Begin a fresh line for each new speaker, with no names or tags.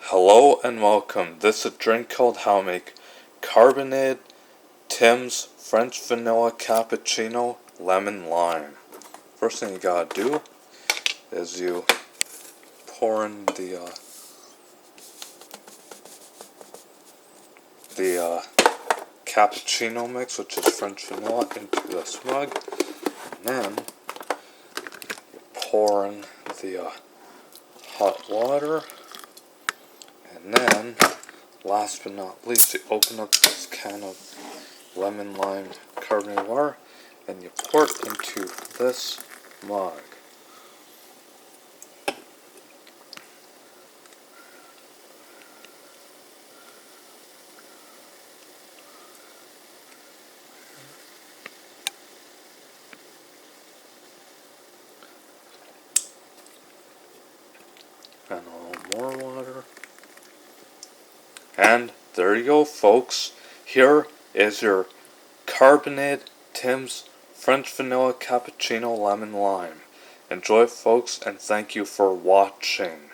Hello and welcome. This is a drink called how to make Carbonated Tim's French Vanilla Cappuccino Lemon Lime. First thing you gotta do is you pour in the cappuccino mix, which is French vanilla, into this mug, and then you pour in the hot water. And then, last but not least, you open up this can of lemon lime carbonated water and you pour it into this mug. And a little more water. And there you go, folks. Here is your Carbonated Tim's French Vanilla Cappuccino Lemon Lime. Enjoy, folks, and thank you for watching.